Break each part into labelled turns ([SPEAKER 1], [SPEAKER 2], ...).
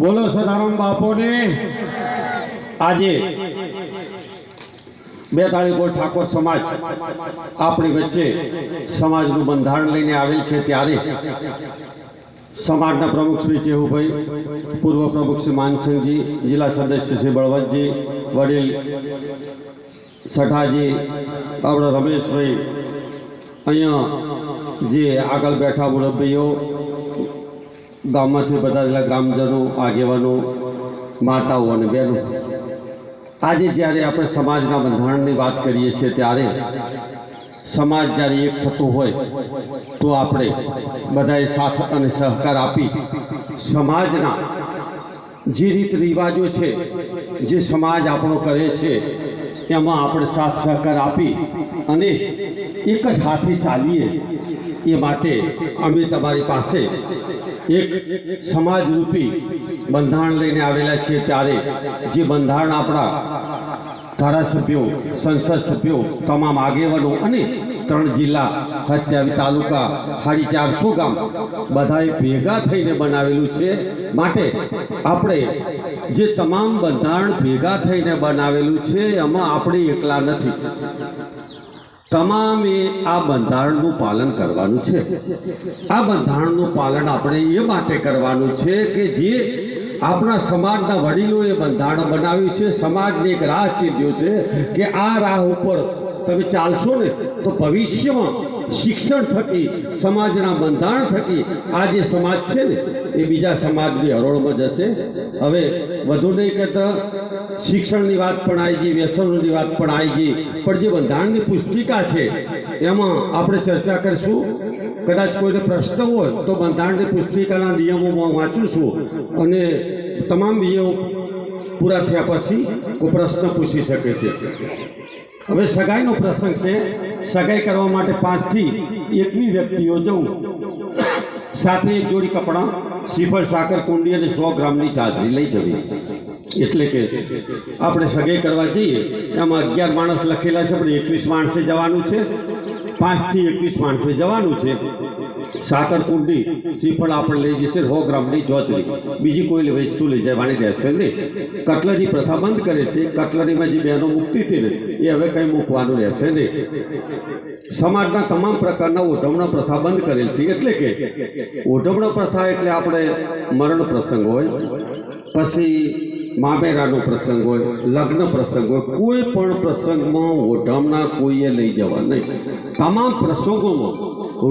[SPEAKER 1] બોલો સદારામ બાપોને આજે 42 ઠાકોર સમાજ આપણી વચ્ચે સમાજનું બંધારણ લઈને આવેલ છે ત્યારે સમાજના પ્રમુખ શ્રી ચેહુભાઈ, પૂર્વ પ્રમુખ શ્રી માનસિંહજી, જિલ્લા સદસ્ય શ્રી બળવંતજી, વડીલ સઠાજી, આપણા રમેશભાઈ, અહીંયા જે આગળ બેઠા મુરબ્બીઓ, ગામમાંથી પધારેલા ગ્રામજનો, આગેવાનો, માતાઓ અને બહેનો, આજે જ્યારે આપણે સમાજના બંધારણની વાત કરીએ છીએ ત્યારે સમાજ જ્યારે એક થતો હોય તો આપણે બધાએ સાથ અને સહકાર આપી સમાજના જે રીત રિવાજો છે, જે સમાજ આપણો કરે છે એમાં આપણે સાથ સહકાર આપી અને એક જ હાથે ચાલીએ એ માટે અમે તમારી પાસે એક સમાજરૂપી બંધારણ લઈને આવેલા છીએ ત્યારે જે બંધારણ આપણા ધારાસભ્યો, સંસદ સભ્યો, તમામ આગેવાનો અને 3 જિલ્લા 27 તાલુકા 450 ગામ બધાએ ભેગા થઈને બનાવેલું છે. માટે આપણે જે તમામ બંધારણ ભેગા થઈને બનાવેલું છે એમાં આપણે એકલા નથી. તમામે આ બંધારણનું પાલન કરવાનું છે. આ બંધારણનું પાલન આપણે એ માટે કરવાનું છે કે જે આપણા સમાજના વડીલોએ બંધારણ બનાવ્યું છે, સમાજને એક રાહ ચીંધ્યો છે કે આ રાહ ઉપર તમે ચાલશો ને તો ભવિષ્યમાં શિક્ષણ થકી, સમાજના બંધારણ થકી આ જે સમાજ છે ને એ બીજા સમાજની હરોળમાં જશે. હવે વધુ નહીં કહેતા શિક્ષણની વાત પણ આવી ગઈ, વ્યસનોની વાત પણ આવી ગઈ, પણ જે બંધારણની પુસ્તિકા છે એમાં આપણે ચર્ચા કરીશું. કદાચ કોઈને પ્રશ્ન હોય તો બંધારણની પુસ્તિકાના નિયમોમાં વાંચું છું અને તમામ નિયમો પૂરા થયા પછી કોઈ પ્રશ્ન પૂછી શકે છે. હવે સગાઈનો પ્રસંગ છે. સગાઈ કરવા માટે 5 થી 21 વ્યક્તિઓ જવું, સાથે એક જોડી કપડાં, શ્રીફળ, સાકર, કુંડી અને 100 ગ્રામની ચાદરી લઈ જવી. એટલે કે આપણે સગાઈ કરવા જઈએ એમાં 11 માણસ લખેલા છે, પણ 21 માણસે જવાનું છે. 5 થી 21 માણસે જવાનું છે. સાકર, કુંડી, શ્રીફળ આપણે લઈ જશે, 100 ગ્રામની ચોતરી, બીજી કોઈ વસ્તુ લઈ જવાની રહેશે નહીં. કટલરી પ્રથા બંધ કરે છે. કટલરીમાં જે બહેનો મૂકતી હતી ને એ હવે કંઈ મૂકવાનું રહેશે નહીં. સમાજના તમામ પ્રકારના ઓઢવણા પ્રથા બંધ કરેલ છે. એટલે કે ઓઢવણા પ્રથા એટલે આપણે મરણ પ્રસંગ હોય, પછી મામેરાનો પ્રસંગ હોય, લગ્ન પ્રસંગ હોય, કોઈ પણ પ્રસંગમાં ઓઢમણા કોઈએ લઈ જવા નહીં. તમામ પ્રસંગોમાં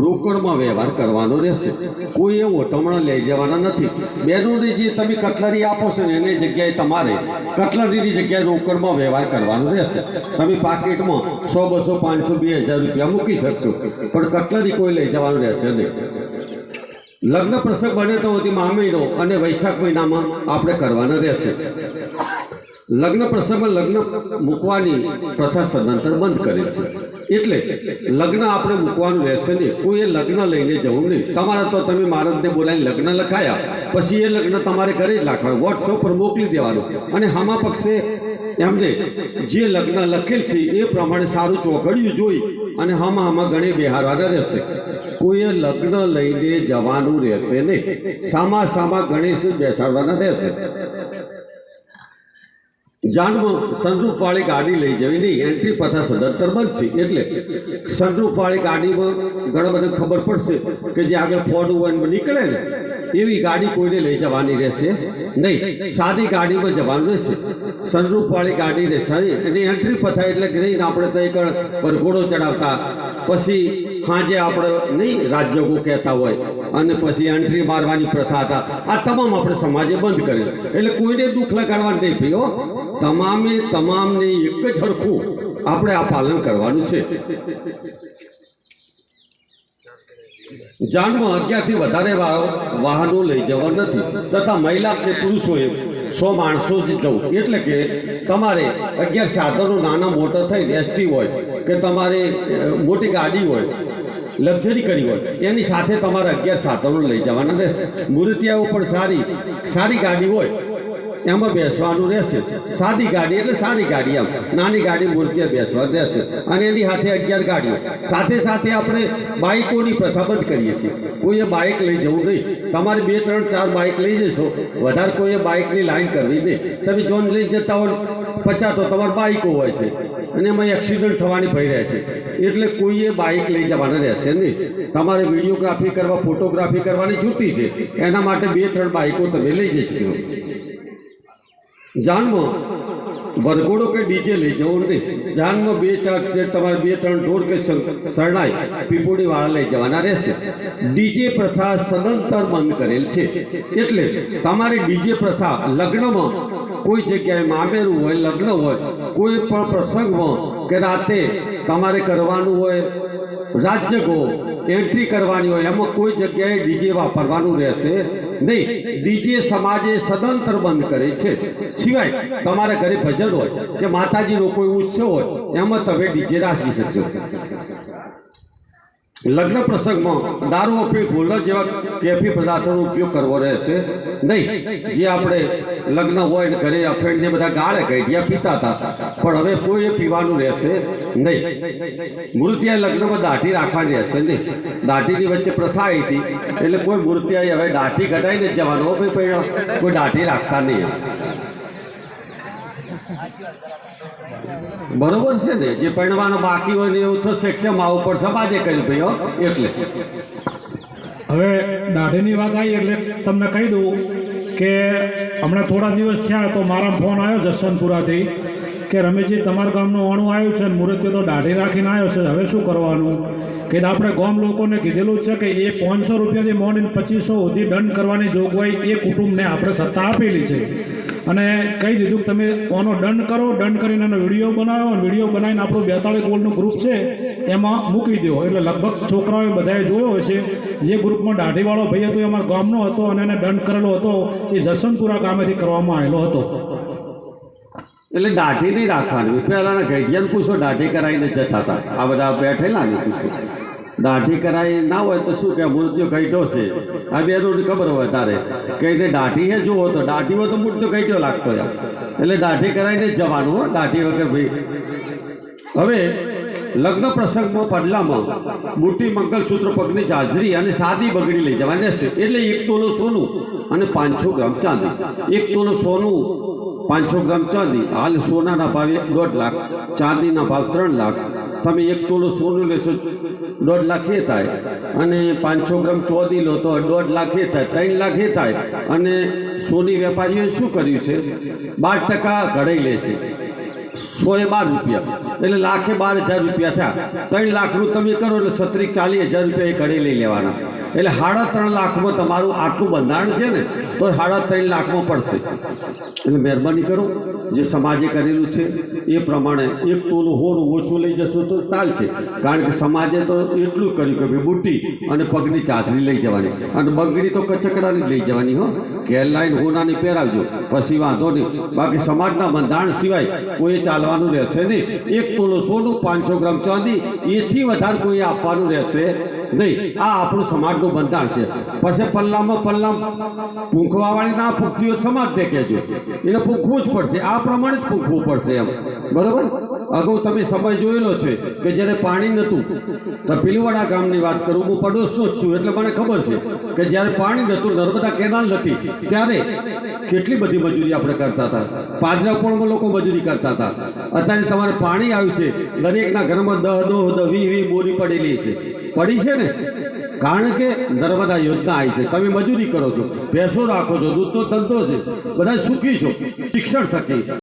[SPEAKER 1] રોકડમાં વ્યવહાર કરવાનો રહેશે. કોઈએ ઓઢમણા લઈ જવાના નથી. બહેનોને જે તમે કટલરી આપો છો ને એની જગ્યાએ તમારે કટલરીની જગ્યાએ રોકડમાં વ્યવહાર કરવાનો રહેશે. તમે પાકીટમાં 100, 200, 500, 2000 રૂપિયા મૂકી શકશો, પણ કટલરી કોઈ લઈ જવાનું રહેશે નહીં. લગ્ન પ્રસંગ બને તો મા મહિનો અને વૈશાખ મહિનામાં આપણે કરવાના રહેશે. લગ્ન પ્રસંગમાં લગ્ન મૂકવાની પ્રથા સદંતર બંધ કરેલ છે. એટલે લગ્ન આપણે મૂકવાનું રહેશે નહીં. કોઈએ લગ્ન લઈને જવું નહીં. તમારા તો તમે મહારાજને બોલાવીને લગ્ન લખાયા, પછી એ લગ્ન તમારે ઘરે જ રાખવાનું, વોટ્સઅપ પર મોકલી દેવાનું અને હામા પક્ષે એમને જે લગ્ન લખેલ છે એ પ્રમાણે સારું ચોઘડિયું જોઈ અને હામાં ગણે બેહારવાના રહેશે. કોઈએ લગ્ન લઈને જવાનું રહેશે નહીં. સામા ગણેશ બેસાડવાના રહેશે. જાનમાં સનરૂફવાળી ગાડી લઈ જવી નહીં. એન્ટ્રી પ્રથા સદંતર બંધ છે. એટલે સનરૂફવાળી ગાડીમાં ઘણા બધા ખબર પડશે કે જે આગળ ફોન નીકળે ને એવી ગાડી કોઈને લઈ જવાની રહેશે નહીં. સાદી ગાડીમાં જવાનું રહેશે. સનરૂફવાળી ગાડી રહેશે. એની એન્ટ્રી પ્રથા એટલે નહીં આપણે તો એક વરઘોડો ચડાવતા, પછી સાંજે આપણે નહીં રાજ્યોગો કહેતા હોય અને પછી એન્ટ્રી મારવાની પ્રથા હતા. આ તમામ આપણે સમાજે બંધ કરેલ. એટલે કોઈને દુઃખ લગાડવાનું નહીં ભાઈઓ. તમામને એક જ હરખું આપણે આ પાલન કરવાનું છે. જાનમાં 11 થી વધારે વાહનો લઈ જવા નથી તથા મહિલા કે પુરુષોએ 100 માણસો જ જવું. એટલે કે તમારે 11 સાધનો નાના મોટા થઈને એસટી હોય કે તમારે મોટી ગાડી હોય, લક્ઝરી કરી હોય, એની સાથે તમારે 11 સાધનો લઈ જવાના રહેશે. મૂર્તિયાઓ પણ સારી ગાડી હોય એમાં બેસવાનું રહેશે. સાદી ગાડી એટલે સારી ગાડી, આમ નાની ગાડી મૂર્તિએ બેસવાનું રહેશે. અને એની સાથે 11 ગાડીઓ. સાથે સાથે આપણે બાઇકોની પ્રથા બંધ કરીએ છીએ. કોઈએ બાઇક લઈ જવું નહીં. તમારે 2, 3, 4 બાઇક લઈ જશો, વધારે કોઈએ બાઇકની લાઈન કરવી નહીં. તમે જોન લઈ જતા હોય 50 તો તમારે બાઇકો હોય છે અને એમાં એક્સિડન્ટ થવાની ભય રહે છે. એટલે કોઈએ બાઇક લઈ જવાના રહેશે નહીં. તમારે વિડીયોગ્રાફી કરવા, ફોટોગ્રાફી કરવાની છૂટી છે. એના માટે 2, 3 બાઇકો તમે લઈ જઈ શકો. જાનમાં વરઘોડો કે ડીજે લઈ જવું નહીં. જાનમાં 2, 4 તમારે 2, 3 ઢોર કે શરણાઈ પીપોડીવાળા લઈ જવાના રહેશે. ડીજે પ્રથા સદંતર બંધ કરેલ છે. એટલે તમારે ડીજે પ્રથા લગ્નમાં, કોઈ જગ્યાએ મામેરું હોય, લગ્ન હોય, કોઈ પણ પ્રસંગમાં કે રાતે તમારે કરવાનું હોય, રાજ્યગો એન્ટ્રી કરવાની હોય, એમાં કોઈ જગ્યાએ ડીજે વાપરવાનું રહેશે નહીં. ડીજે સમાજે સદંતર બંધ કરે છે. સિવાય તમારા ઘરે ભજન હોય કે માતાજીનો કોઈ ઉત્સવ હોય, એમાં તમે ડીજે રાખી શકશો. લગ્ન પ્રસંગમાં દારૂ, અફીણ, ગોલ્ડ જેવા કેફી પદાર્થોનો ઉપયોગ કરવો રહેશે નહીં. જે આપણે લગ્ન હોય ને ઘરે અફીણ ને બધા ગાળે ગઈઢિયા પીતા હતા, પણ હવે કોઈ પીવાનું રહેશે નહીં. મૂર્તિયા લગ્નમાં દાઢી રાખવાની રહેશે નહીં. દાઢીની વચ્ચે પ્રથા આવી હતી એટલે કોઈ મૂર્તિયાએ હવે દાઢી કઢાઈને જ જવાનો. ભાઈ કોઈ દાઢી રાખતા નહીં. બરોબર છે ને? જે પરણવાનું બાકી હોય ને એવું થશે કે માવું પણ સમાજે કર્યું ભાઈ. એટલે
[SPEAKER 2] હવે દાઢીની વાત આવી એટલે તમને કહી દઉં કે હમણાં થોડા દિવસ થયા તો મારા ફોન આવ્યો જસવંતપુરાથી કે રમેશજી તમારા ગામનું ઓણું આવ્યું છે અને મૂર્તિઓ તો દાઢી રાખીને આવ્યો છે, હવે શું કરવાનું? કે આપણે ગામ લોકોને કીધેલું છે કે એ 500 રૂપિયાથી માંડીને 2500 સુધી દંડ કરવાની જોગવાઈ એ કુટુંબને આપણે સત્તા આપેલી છે. અને કહી દીધું કે તમે આનો દંડ કરો, દંડ કરીને એનો વિડીયો બનાવો અને વિડીયો બનાવીને આપણું 42 ગોલ્ડનું ગ્રુપ છે એમાં મૂકી દો. એટલે લગભગ છોકરાઓએ બધાએ જોયો હશે. જે ગ્રુપમાં દાઢીવાળો ભાઈ હતો એ અમારા ગામનો હતો અને એને દંડ કરેલો હતો એ જસવંતપુરા ગામેથી કરવામાં આવેલો હતો.
[SPEAKER 1] એટલે દાઢી નહીં રાખવાની. પહેલાંના ગઈઢિયાને પૂછો, દાઢી કરાવીને જતા હતા. આ બધા બેઠેલા ને પૂછો, દાઢી કરાવી ના હોય તો શું કે મૂર્તિઓ ગઈઢો છે. આ બેરોની ખબર હોય તારે કે એને દાઢી એ જુઓ તો દાઢી હોય તો મૂર્તિઓ ગઈઢો લાગતો યાર. એટલે દાઢી કરાવીને જ જવાનું હો, દાઢી વગર ભાઈ. હવે લગ્ન પ્રસંગમાં પડલામાં મોટી મંગલસૂત્ર, પગની જાજરી અને સાદી બગડી લઈ જવાની રહેશે. એટલે 1 તોલો સોનું અને 500 ગ્રામ ચાંદી. 1 તોલો સોનું, 500 ગ્રામ ચાંદી. હાલ સોનાના ભાવ 1.5 લાખ, ચાંદીના ભાવ 3 લાખ. તમે 1 તોલો સોનું લેશો 1.5 લાખ એ થાય, અને 500 ગ્રામ ચોદી લો તો 1.5 લાખ એ થાય, 3 લાખ એ થાય. અને સોની વેપારીઓએ શું કર્યું છે? 12% ઘડાઈ લેશે. 100 એ 12 રૂપિયા એટલે 1,12,000 રૂપિયા થયા. 3 લાખનું તમે કરો એટલે 37-40,000 રૂપિયા એ ઘડી લઈ લેવાના. એટલે 3.5 લાખમાં તમારું આટલું બંધારણ છે ને તો 3.5 લાખમાં પડશે. એટલે મહેરબાની કરો, જે સમાજે કરેલું છે એ પ્રમાણે 1 તોલું હોનું ઓછું લઈ જશો તો ચાલશે. કારણ કે સમાજે તો એટલું કર્યું કે ભાઈ બુટ્ટી અને પગની ચાદરી લઈ જવાની, અને બગડી તો કચકડાની જ લઈ જવાની. હો, ઘેર લાઈન હોનાની પહેરાવજો, પછી વાંધો નહીં. બાકી સમાજના બંધારણ સિવાય કોઈ ચાલવાનું રહેશે નહીં. 1 તોલો સોનું, 500 ગ્રામ ચાંદી, એથી વધારે કોઈ આપવાનું રહેશે નહીં. આ આપણું સમાજનું બંધારણ છે. પછી પલ્લામાં પૂંખવાવાળી ના પૂંખતી હોય સમાજ દેખેજો, એને પૂંખવું જ પડશે. આ પ્રમાણે જ પૂંખવું પડશે એમ. બરાબર? અગાઉ તમે સમય જોયેલો છે કે જ્યારે પાણી નહોતું, તો પીલીવાડા ગામની વાત કરું, હું પડોશનો જ છું એટલે મને ખબર છે કે જ્યારે પાણી નહોતું, નર્મદા કેનાલ નથી, ત્યારે કેટલી બધી મજૂરી આપણે કરતા હતા. પાંજરાપોળમાં લોકો મજૂરી કરતા હતા. અત્યારે તમારે પાણી આવ્યું છે, દરેકના ઘરમાં 10, 20 બોરી પડેલી છે. પડી છે ને, કારણ કે નર્મદા યોજના આવી છે. તમે મજૂરી કરો છો, ભેંસો રાખો છો, દૂધનો ધંધો છે, બધા સુખી છો શિક્ષણ થકી.